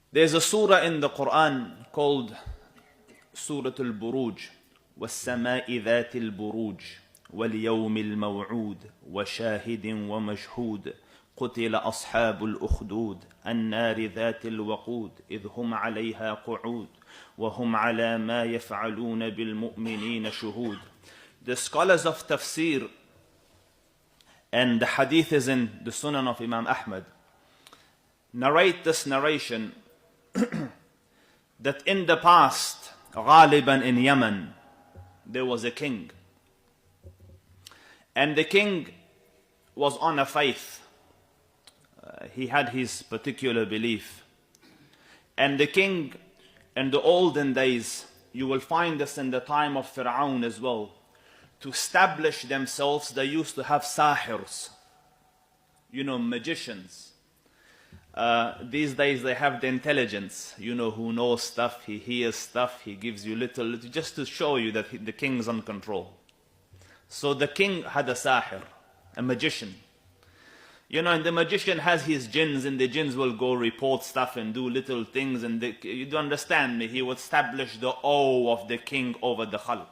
There's a surah in the Quran called surat al-buruj. وَالسَّمَاءِ ذَاتِ الْبُرُوجِ وَالْيَوْمِ الْمَوْعُودِ وَشَاهِدٍ وَمَشْهُودٍ قُتِلَ أَصْحَابُ الْأُخْدُودِ النَّارِ ذَاتِ الْوَقُودِ إِذْ هُمْ عَلَيْهَا قُعُودٌ وَهُمْ عَلَى مَا يَفْعَلُونَ بِالْمُؤْمِنِينَ شُهُودٌ. The scholars of Tafsir, and the hadith is in the Sunan of Imam Ahmad, narrate this narration that in the past, Ghaliban in Yemen, there was a king. And the king was on a faith. He had his particular belief. And the king, in the olden days, you will find this in the time of Fir'aun as well, to establish themselves, they used to have sahirs, magicians. These days they have the intelligence, who knows stuff, he hears stuff, he gives you little, just to show you that the king's on control. So the king had a sahir, a magician. And the magician has his jinns, and the jinns will go report stuff and do little things, and you don't understand me, he would establish the awe of the king over the khalq.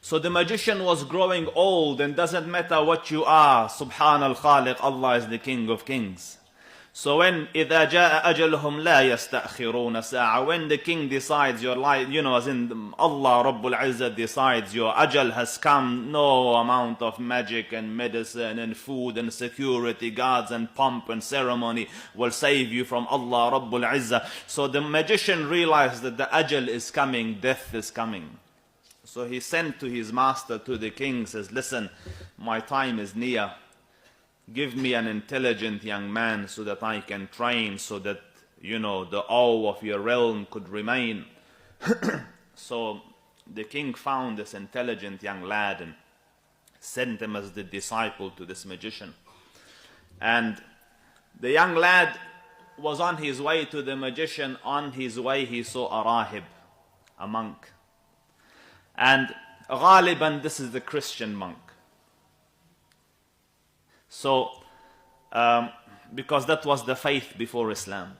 So the magician was growing old, and doesn't matter what you are, Subhan al-Khaliq, Allah is the King of Kings. So when إِذَا جَاءَ أَجَلُهُمْ لَا يَسْتَأْخِرُونَ سَاعَةً, when the king decides your life, as in Allah Rabbul Izzah decides your ajal has come, no amount of magic and medicine and food and security guards and pomp and ceremony will save you from Allah Rabbul Izzah. So the magician realized that the ajal is coming, death is coming. So he sent to his master, to the king, says, listen, my time is near. Give me an intelligent young man so that I can train, so that, the awe of your realm could remain. So the king found this intelligent young lad and sent him as the disciple to this magician. And the young lad was on his way to the magician. On his way he saw a rahib, a monk. And Ghaliban, this is the Christian monk. So, because that was the faith before Islam.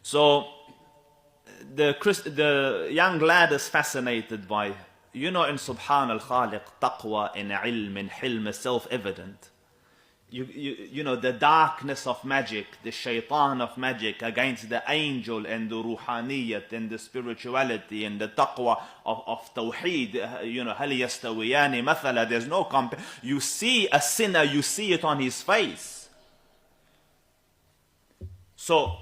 So, the young lad is fascinated by, in Subhan al-Khaliq, taqwa, in ilm, in hilm is self-evident. The darkness of magic, the shaitan of magic against the angel and the ruhaniyat and the spirituality and the taqwa of tawheed, هل يستويان مثلا, there's no you see a sinner, you see it on his face. So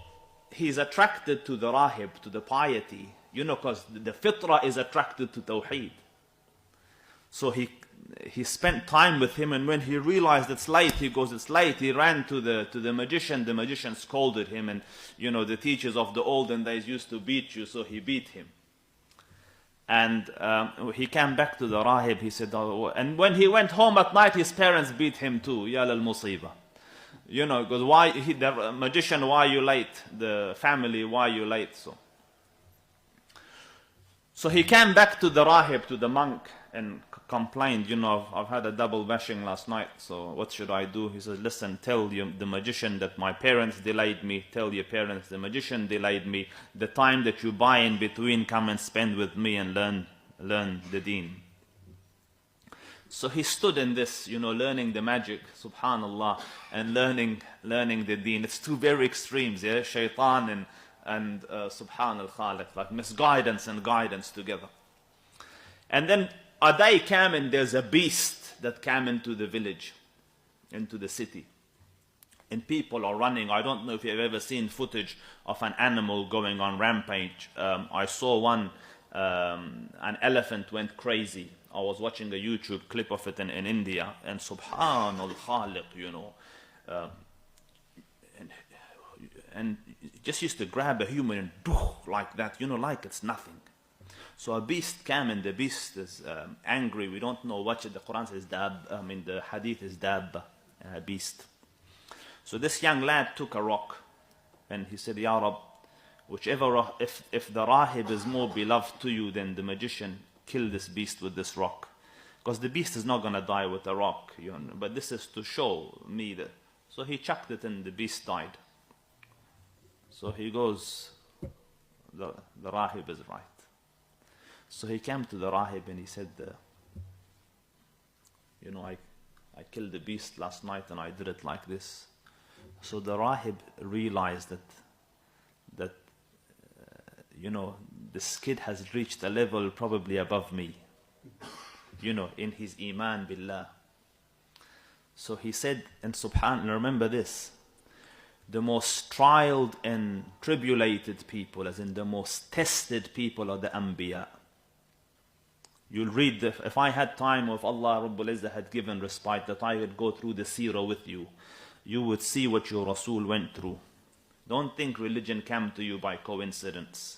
he's attracted to the rahib, to the piety, because the fitrah is attracted to tawheed. So he spent time with him, and when he realized it's late, he goes, it's late. He ran to the magician. The magician scolded him, and the teachers of the olden days used to beat you, so he beat him. And he came back to the rahib. He said, and when he went home at night, his parents beat him too. Ya lal musiba. Because the magician, why are you late? The family, why are you late? So he came back to the rahib, to the monk, and complained, I've had a double bashing last night, so what should I do? He said, listen, tell the magician that my parents delayed me. Tell your parents the magician delayed me. The time that you buy in between, come and spend with me and learn the deen. So he stood in this, learning the magic, subhanallah, and learning the deen. It's two very extremes, yeah, shaitan and subhan al-Khaliq, like misguidance and guidance together. And then a day came, and there's a beast that came into the village, into the city. And people are running. I don't know if you've ever seen footage of an animal going on rampage. I saw one, an elephant went crazy. I was watching a YouTube clip of it in India, and Subhan al-Khaliq, and just used to grab a human and like that, like it's nothing. So a beast came, and the beast is angry. We don't know what the Quran says, the hadith is dab, beast. So this young lad took a rock, and he said, Ya Rab, if the rahib is more beloved to you than the magician, kill this beast with this rock. Because the beast is not going to die with a rock, but this is to show me that. So he chucked it and the beast died. So he goes, the rahib is right. So he came to the rahib and he said, I killed the beast last night and I did it like this. So the rahib realized that this kid has reached a level probably above me, in his iman billah. So he said, and subhanAllah, remember this, the most trialed and tribulated people, as in the most tested people, are the anbiya. You'll read, if I had time, or if Allah Rabbul Izzah had given respite, that I would go through the seerah with you, you would see what your Rasul went through. Don't think religion came to you by coincidence.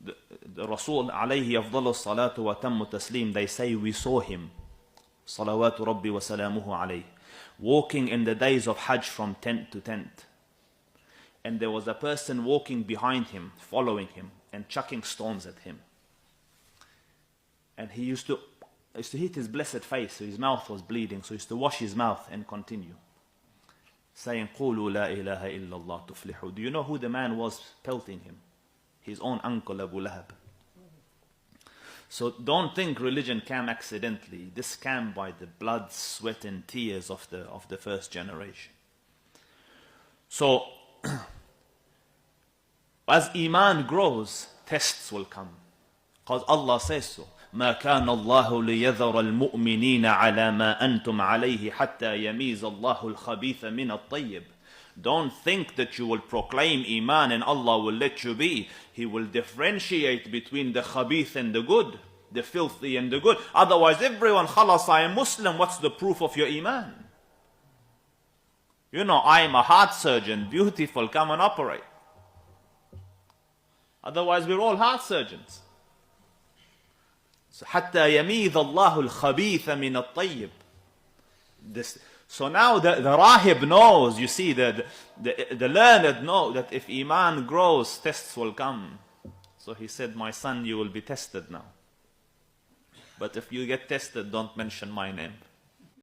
The Rasul alayhi afdalu salatu wa tammu taslim, they say we saw him, salawatu rabbi wa salamuhu alayhi, walking in the days of Hajj from tent to tent. And there was a person walking behind him, following him, and chucking stones at him. And he used to hit his blessed face, so his mouth was bleeding, so he used to wash his mouth and continue, saying, قُولُوا لَا إِلَهَ إِلَّا اللَّهُ تُفْلِحُوا. Do you know who the man was pelting him? His own uncle Abu Lahab. So don't think religion came accidentally. This came by the blood, sweat and tears of the first generation. So as iman grows, tests will come. Because Allah says so. ما كان الله ليذر المؤمنين على ما أنتم عليه حتى يميز الله الخبيث من الطيب. Don't think that you will proclaim iman and Allah will let you be. He will differentiate between the khabith and the good, the filthy and the good. Otherwise everyone, khalas, I am Muslim, what's the proof of your iman? I am a heart surgeon, beautiful, come and operate. Otherwise we're all heart surgeons. So حتى يميز الله الخبيث من الطيب. So now the rahib knows, you see, the learned know that if iman grows, tests will come. So he said, my son, you will be tested now. But if you get tested, don't mention my name.